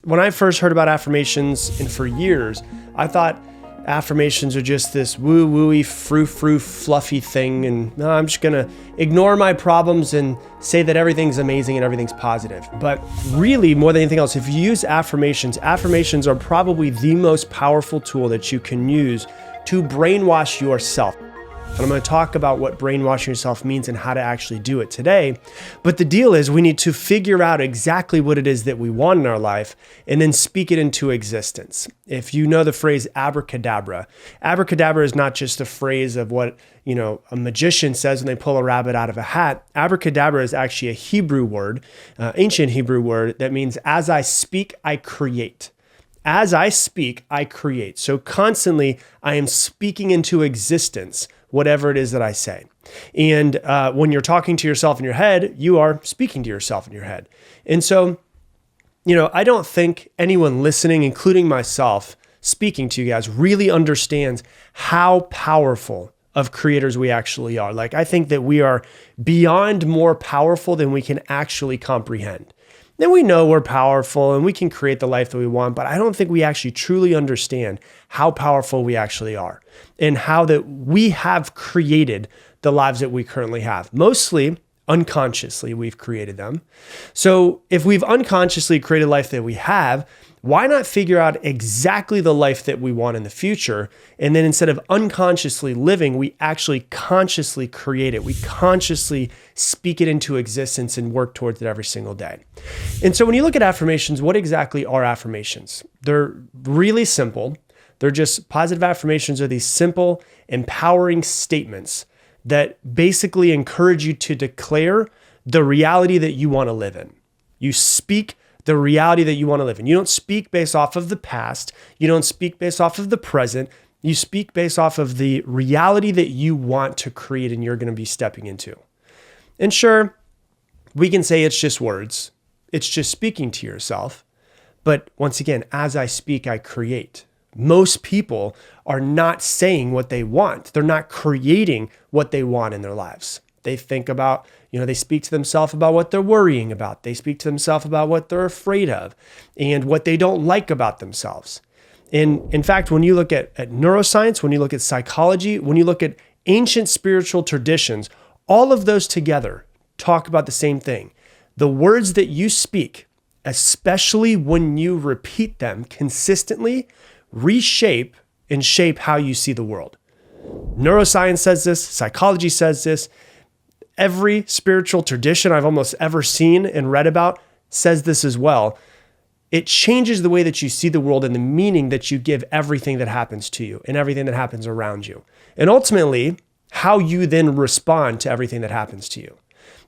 when I first heard about affirmations, and for years, I thought affirmations are just this woo-wooey, frou-frou, fluffy thing, and no, I'm just gonna ignore my problems and say that everything's amazing and everything's positive. But really, more than anything else, if you use affirmations, affirmations are probably the most powerful tool that you can use to brainwash yourself. And I'm going to talk about what brainwashing yourself means and how to actually do it today. But the deal is we need to figure out exactly what it is that we want in our life and then speak it into existence. If you know the phrase abracadabra, abracadabra is not just a phrase of what, a magician says when they pull a rabbit out of a hat. Abracadabra is actually a Hebrew word, ancient Hebrew word that means as I speak, I create. As I speak, I create. So constantly, I am speaking into existence whatever it is that I say. And when you're talking to yourself in your head, you are speaking to yourself in your head. And so, I don't think anyone listening, including myself, speaking to you guys, really understands how powerful of creators we actually are. Like, I think that we are beyond more powerful than we can actually comprehend. Then we know we're powerful and we can create the life that we want, but I don't think we actually truly understand how powerful we actually are and how that we have created the lives that we currently have. Mostly unconsciously, we've created them. So if we've unconsciously created life that we have, why not figure out exactly the life that we want in the future? And then instead of unconsciously living, we actually consciously create it. We consciously speak it into existence and work towards it every single day. And so when you look at affirmations, what exactly are affirmations? They're really simple. They're just positive affirmations are these simple, empowering statements that basically encourage you to declare the reality that you want to live in. You speak the reality that you want to live in. You don't speak based off of the past. You don't speak based off of the present. You speak based off of the reality that you want to create and you're going to be stepping into. And sure, we can say it's just words. It's just speaking to yourself. But once again, as I speak, I create. Most people are not saying what they want. They're not creating what they want in their lives. They think about, they speak to themselves about what they're worrying about. They speak to themselves about what they're afraid of and what they don't like about themselves. And in fact, when you look at neuroscience, when you look at psychology, when you look at ancient spiritual traditions, all of those together talk about the same thing. The words that you speak, especially when you repeat them consistently, reshape and shape how you see the world. Neuroscience says this, psychology says this. Every spiritual tradition I've almost ever seen and read about says this as well. It changes the way that you see the world and the meaning that you give everything that happens to you and everything that happens around you. And ultimately, how you then respond to everything that happens to you.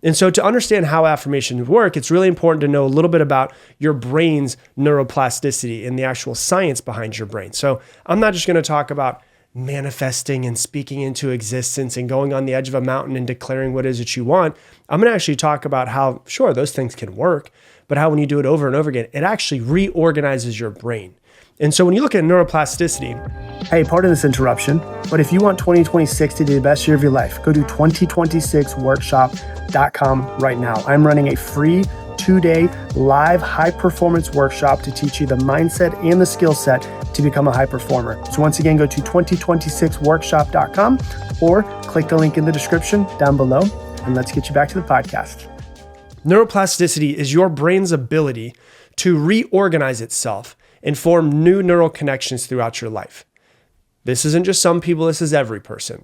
And so to understand how affirmations work, it's really important to know a little bit about your brain's neuroplasticity and the actual science behind your brain. So I'm not just going to talk about manifesting and speaking into existence and going on the edge of a mountain and declaring what it is that you want. I'm going to actually talk about how, sure, those things can work, but how when you do it over and over again, it actually reorganizes your brain. And so when you look at neuroplasticity, hey, pardon this interruption, but if you want 2026 to be the best year of your life, go to 2026workshop.com right now. I'm running a free 2-day live high-performance workshop to teach you the mindset and the skill set to become a high performer. So once again, go to 2026workshop.com or click the link in the description down below, and let's get you back to the podcast. Neuroplasticity is your brain's ability to reorganize itself and form new neural connections throughout your life. This isn't just some people, this is every person.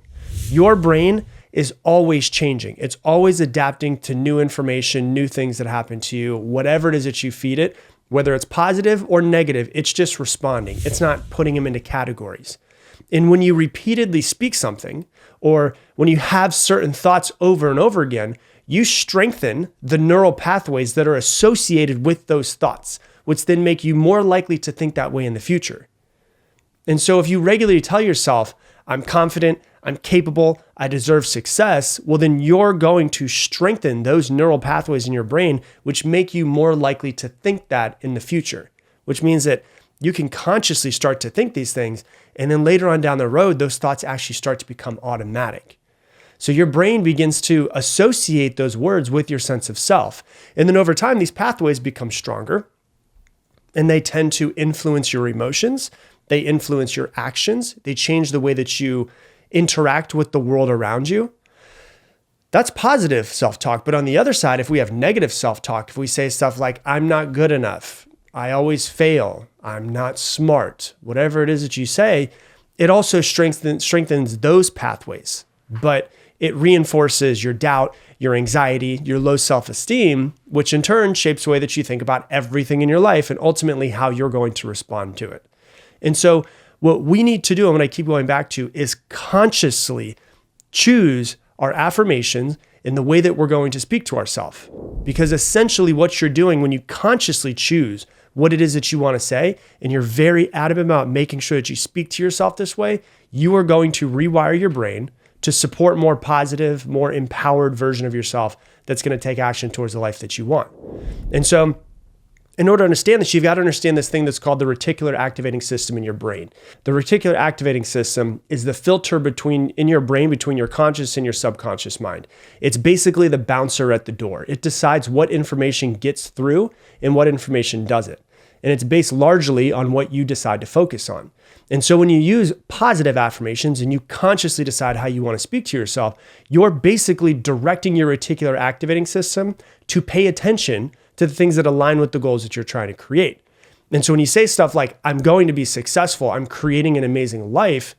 Your brain is always changing. It's always adapting to new information, new things that happen to you, whatever it is that you feed it, whether it's positive or negative, it's just responding. It's not putting them into categories. And when you repeatedly speak something, or when you have certain thoughts over and over again, you strengthen the neural pathways that are associated with those thoughts, which then make you more likely to think that way in the future. And so if you regularly tell yourself, I'm confident, I'm capable, I deserve success, well, then you're going to strengthen those neural pathways in your brain, which make you more likely to think that in the future, which means that you can consciously start to think these things. And then later on down the road, those thoughts actually start to become automatic. So your brain begins to associate those words with your sense of self. And then over time, these pathways become stronger. and they tend to influence your emotions. They influence your actions. They change the way that you interact with the world around you. That's positive self-talk. But on the other side, if we have negative self-talk, if we say stuff like, I'm not good enough, I always fail, I'm not smart, whatever it is that you say, it also strengthens those pathways. But it reinforces your doubt, your anxiety, your low self-esteem, which in turn shapes the way that you think about everything in your life and ultimately how you're going to respond to it. And so what we need to do, and what I keep going back to, is consciously choose our affirmations in the way that we're going to speak to ourselves. Because essentially what you're doing when you consciously choose what it is that you want to say, and you're very adamant about making sure that you speak to yourself this way, you are going to rewire your brain to support more positive, more empowered version of yourself that's going to take action towards the life that you want. And so in order to understand this, you've got to understand this thing that's called the reticular activating system in your brain. The reticular activating system is the filter in your brain between your conscious and your subconscious mind. It's basically the bouncer at the door. It decides what information gets through and what information doesn't. And it's based largely on what you decide to focus on. And so when you use positive affirmations and you consciously decide how you want to speak to yourself, you're basically directing your reticular activating system to pay attention to the things that align with the goals that you're trying to create. And so when you say stuff like, I'm going to be successful, I'm creating an amazing life,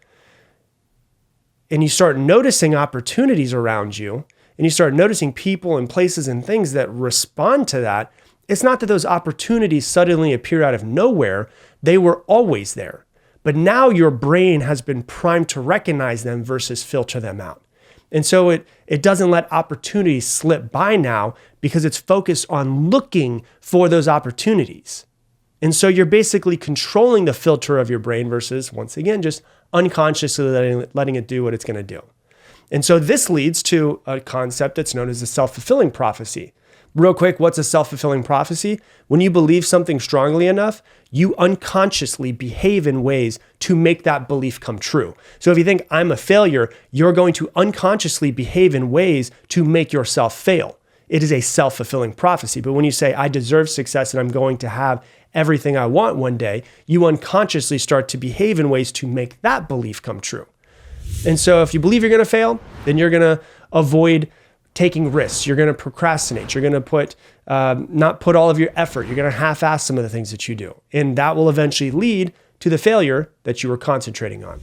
and you start noticing opportunities around you, and you start noticing people and places and things that respond to that, it's not that those opportunities suddenly appear out of nowhere. They were always there. But now your brain has been primed to recognize them versus filter them out. And so it doesn't let opportunities slip by now because it's focused on looking for those opportunities. And so you're basically controlling the filter of your brain versus, once again, just unconsciously letting it do what it's going to do. And so this leads to a concept that's known as the self-fulfilling prophecy. Real quick, what's a self-fulfilling prophecy? When you believe something strongly enough, you unconsciously behave in ways to make that belief come true. So if you think I'm a failure, you're going to unconsciously behave in ways to make yourself fail. It is a self-fulfilling prophecy. But when you say I deserve success and I'm going to have everything I want one day, you unconsciously start to behave in ways to make that belief come true. And so if you believe you're going to fail, then you're going to avoid taking risks. You're going to procrastinate. You're going to not put all of your effort. You're going to half-ass some of the things that you do. And that will eventually lead to the failure that you were concentrating on.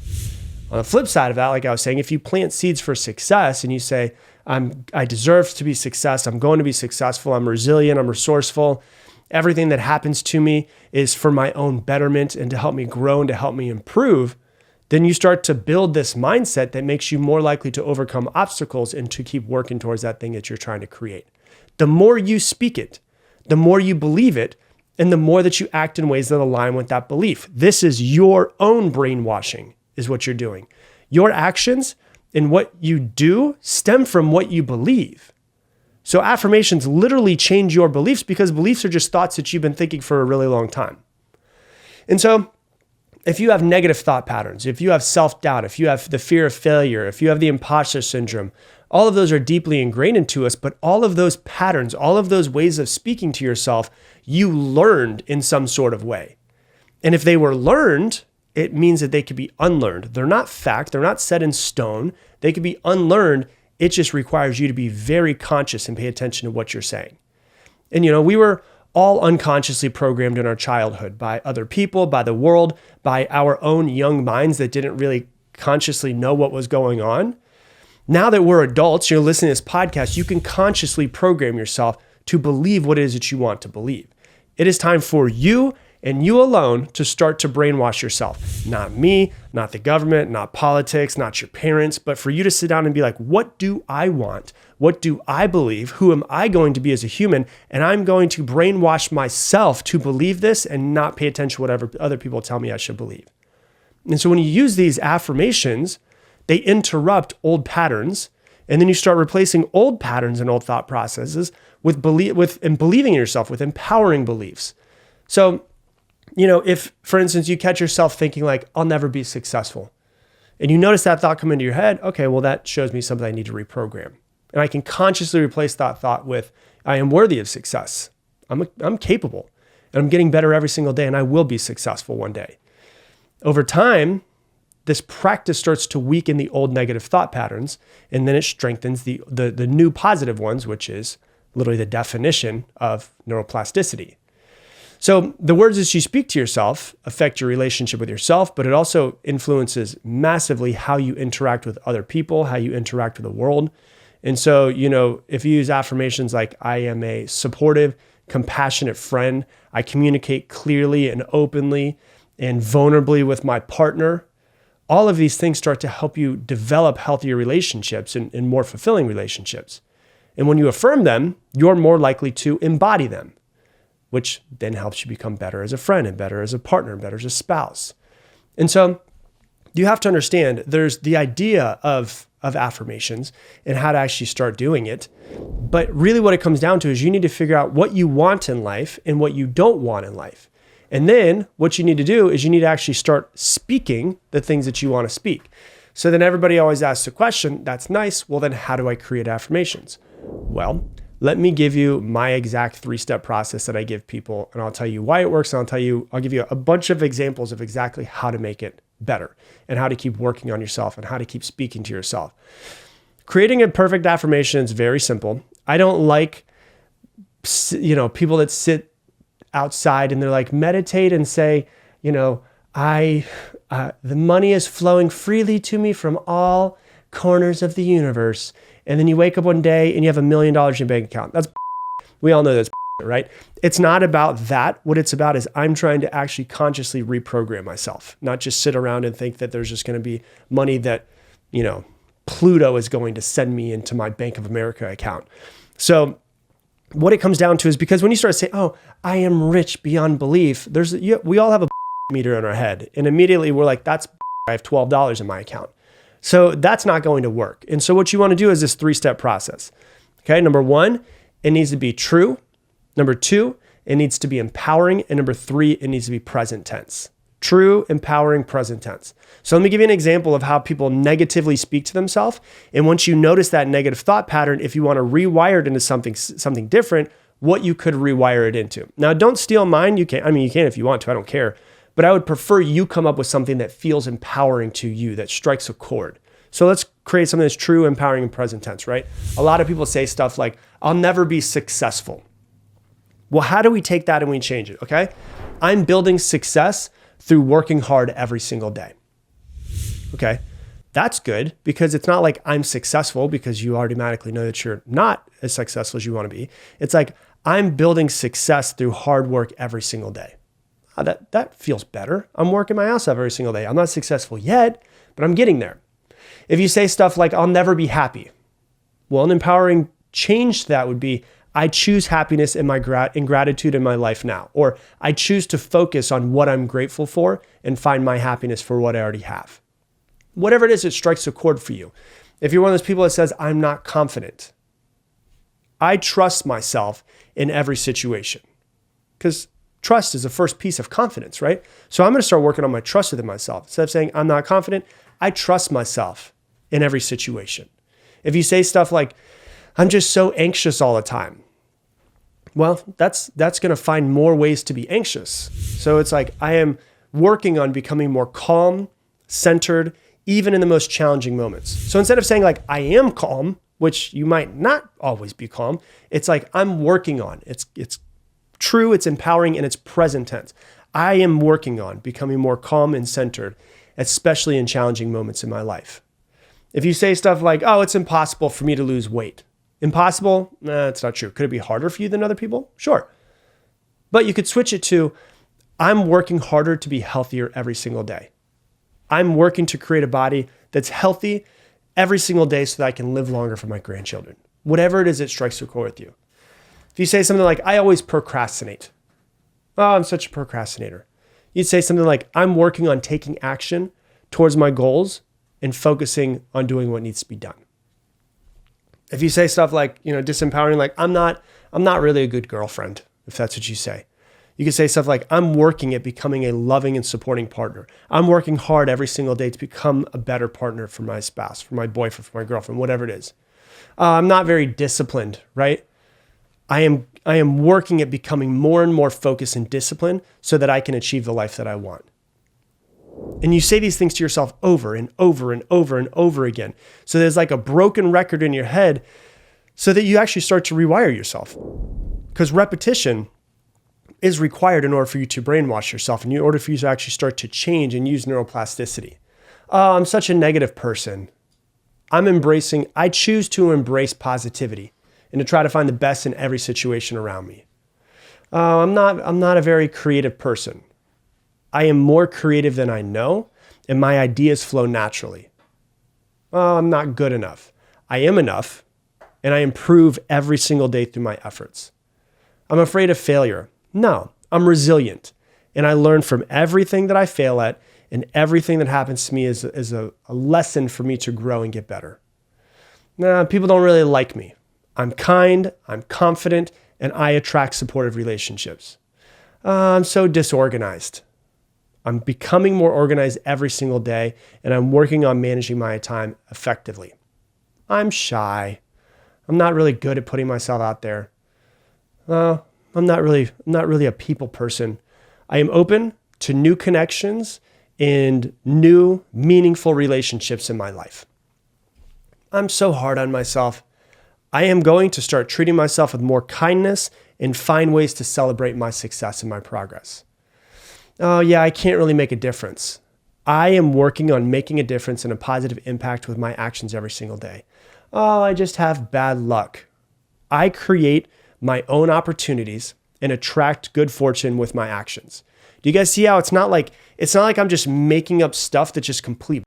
On the flip side of that, like I was saying, if you plant seeds for success and you say, I deserve to be success, I'm going to be successful, I'm resilient, I'm resourceful, everything that happens to me is for my own betterment and to help me grow and to help me improve, then you start to build this mindset that makes you more likely to overcome obstacles and to keep working towards that thing that you're trying to create. The more you speak it, the more you believe it, and the more that you act in ways that align with that belief. This is your own brainwashing, is what you're doing. Your actions and what you do stem from what you believe. So affirmations literally change your beliefs because beliefs are just thoughts that you've been thinking for a really long time. And so if you have negative thought patterns, if you have self-doubt, if you have the fear of failure, if you have the imposter syndrome, all of those are deeply ingrained into us, but all of those patterns, all of those ways of speaking to yourself, you learned in some sort of way. And if they were learned, it means that they could be unlearned. They're not fact, they're not set in stone. They could be unlearned. It just requires you to be very conscious and pay attention to what you're saying. And we were all unconsciously programmed in our childhood by other people, by the world, by our own young minds that didn't really consciously know what was going on. Now that we're adults, you're listening to this podcast, you can consciously program yourself to believe what it is that you want to believe. It is time for you and you alone to start to brainwash yourself. Not me, not the government, not politics, not your parents, but for you to sit down and be like, what do I want? What do I believe? Who am I going to be as a human? And I'm going to brainwash myself to believe this and not pay attention to whatever other people tell me I should believe. And so when you use these affirmations, they interrupt old patterns, and then you start replacing old patterns and old thought processes with believing in yourself, with empowering beliefs. So, if, for instance, you catch yourself thinking like, I'll never be successful, and you notice that thought come into your head, okay, well, that shows me something I need to reprogram. And I can consciously replace that thought with, I am worthy of success. I'm capable. and I'm getting better every single day, and I will be successful one day. Over time, this practice starts to weaken the old negative thought patterns, and then it strengthens the new positive ones, which is literally the definition of neuroplasticity. So the words that you speak to yourself affect your relationship with yourself, but it also influences massively how you interact with other people, how you interact with the world. And so, if you use affirmations like, I am a supportive, compassionate friend, I communicate clearly and openly and vulnerably with my partner, all of these things start to help you develop healthier relationships and more fulfilling relationships. And when you affirm them, you're more likely to embody them, which then helps you become better as a friend and better as a partner and better as a spouse. And so you have to understand there's the idea of affirmations and how to actually start doing it. But really what it comes down to is you need to figure out what you want in life and what you don't want in life. And then what you need to do is you need to actually start speaking the things that you want to speak. So then everybody always asks the question, that's nice. Well, then how do I create affirmations? Well, let me give you my exact 3-step process that I give people, and I'll tell you why it works. And I'll give you a bunch of examples of exactly how to make it better and how to keep working on yourself and how to keep speaking to yourself. Creating a perfect affirmation is very simple. I don't like, people that sit outside and they're like, meditate and say, the money is flowing freely to me from all corners of the universe. And then you wake up one day and you have $1 million in your bank account. We all know that's right? It's not about that. What it's about is I'm trying to actually consciously reprogram myself, not just sit around and think that there's just going to be money that, Pluto is going to send me into my Bank of America account. So what it comes down to is because when you start saying, oh, I am rich beyond belief, we all have a meter in our head. And immediately we're like, I have $12 in my account. So that's not going to work. And so what you want to do is this 3-step process. Okay. Number 1, it needs to be true. Number 2, it needs to be empowering. And number 3, it needs to be present tense. True, empowering, present tense. So let me give you an example of how people negatively speak to themselves. And once you notice that negative thought pattern, if you want to rewire it into something different, what you could rewire it into. Now, don't steal mine. You can if you want to, I don't care. But I would prefer you come up with something that feels empowering to you, that strikes a chord. So let's create something that's true, empowering, and present tense, right? A lot of people say stuff like, I'll never be successful. Well, how do we take that and we change it, okay? I'm building success through working hard every single day. Okay, that's good because it's not like I'm successful because you automatically know that you're not as successful as you want to be. It's like I'm building success through hard work every single day. That feels better. I'm working my ass off every single day. I'm not successful yet, but I'm getting there. If you say stuff like, I'll never be happy. Well, an empowering change to that would be, I choose happiness in gratitude in my life now, or I choose to focus on what I'm grateful for and find my happiness for what I already have. Whatever it is, it strikes a chord for you. If you're one of those people that says, I'm not confident, I trust myself in every situation, because trust is the first piece of confidence, right? So I'm going to start working on my trust within myself. Instead of saying, I'm not confident, I trust myself in every situation. If you say stuff like, I'm just so anxious all the time, well, that's going to find more ways to be anxious. So it's like, I am working on becoming more calm, centered, even in the most challenging moments. So instead of saying like, I am calm, which you might not always be calm, it's like, I'm working on. It's true, it's empowering, and it's present tense. I am working on becoming more calm and centered, especially in challenging moments in my life. If you say stuff like, oh, it's impossible for me to lose weight. Impossible? Nah, it's not true. Could it be harder for you than other people? Sure. But you could switch it to, I'm working harder to be healthier every single day. I'm working to create a body that's healthy every single day so that I can live longer for my grandchildren. Whatever it is that strikes a chord with you. If you say something like, I always procrastinate. Oh, I'm such a procrastinator. You'd say something like, I'm working on taking action towards my goals and focusing on doing what needs to be done. If you say stuff like, disempowering, like, I'm not really a good girlfriend, if that's what you say. You could say stuff like, I'm working at becoming a loving and supporting partner. I'm working hard every single day to become a better partner for my spouse, for my boyfriend, for my girlfriend, whatever it is. I'm not very disciplined, right? I I am working at becoming more and more focused and disciplined so that I can achieve the life that I want. And you say these things to yourself over and over and over and over again. So there's like a broken record in your head so that you actually start to rewire yourself. Because repetition is required in order for you to brainwash yourself, and in order for you to actually start to change and use neuroplasticity. Oh, I'm such a negative person. I choose to embrace positivity and to try to find the best in every situation around me. I'm not a very creative person. I am more creative than I know, and my ideas flow naturally. I'm not good enough. I am enough, and I improve every single day through my efforts. I'm afraid of failure. No, I'm resilient, and I learn from everything that I fail at, and everything that happens to me is a lesson for me to grow and get better. People don't really like me. I'm kind, I'm confident, and I attract supportive relationships. I'm so disorganized. I'm becoming more organized every single day, and I'm working on managing my time effectively. I'm shy. I'm not really good at putting myself out there. I'm not really a people person. I am open to new connections and new meaningful relationships in my life. I'm so hard on myself. I am going to start treating myself with more kindness and find ways to celebrate my success and my progress. Oh yeah, I can't really make a difference. I am working on making a difference and a positive impact with my actions every single day. Oh, I just have bad luck. I create my own opportunities and attract good fortune with my actions. Do you guys see how it's not like I'm just making up stuff that's just complete.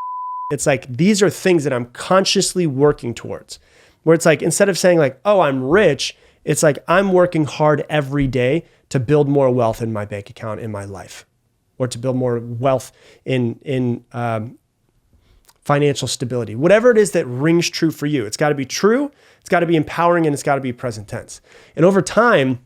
It's like these are things that I'm consciously working towards. Where it's like instead of saying like, oh, I'm rich, it's like I'm working hard every day to build more wealth in my bank account in my life, or to build more wealth in financial stability. Whatever it is that rings true for you, it's got to be true, it's got to be empowering, and it's got to be present tense. And over time,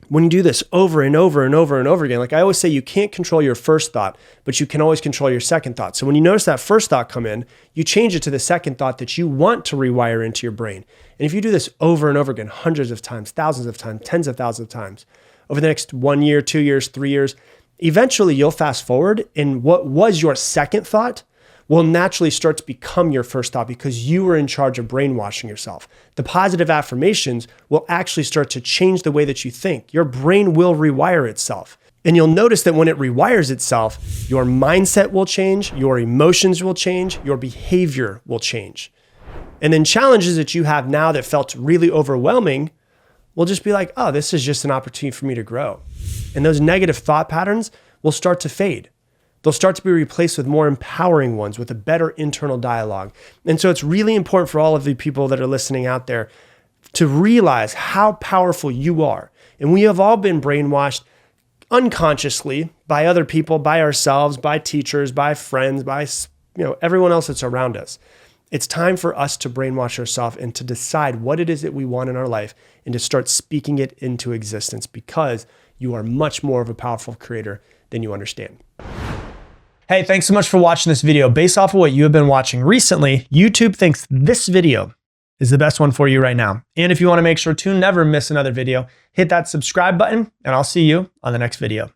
when you do this over and over and over and over again, like I always say, you can't control your first thought, but you can always control your second thought. So when you notice that first thought come in, you change it to the second thought that you want to rewire into your brain. And if you do this over and over again, hundreds of times, thousands of times, tens of thousands of times, over the next 1 year, 2 years, 3 years, eventually you'll fast forward and what was your second thought will naturally start to become your first thought because you were in charge of brainwashing yourself. The positive affirmations will actually start to change the way that you think. Your brain will rewire itself. And you'll notice that when it rewires itself, your mindset will change, your emotions will change, your behavior will change. And then challenges that you have now that felt really overwhelming will just be like, oh, this is just an opportunity for me to grow. And those negative thought patterns will start to fade. They'll start to be replaced with more empowering ones with a better internal dialogue. And so it's really important for all of the people that are listening out there to realize how powerful you are. And we have all been brainwashed unconsciously by other people, by ourselves, by teachers, by friends, by everyone else that's around us. It's time for us to brainwash ourselves and to decide what it is that we want in our life and to start speaking it into existence because you are much more of a powerful creator than you understand. Hey, thanks so much for watching this video. Based off of what you have been watching recently, YouTube thinks this video is the best one for you right now. And if you want to make sure to never miss another video, hit that subscribe button and I'll see you on the next video.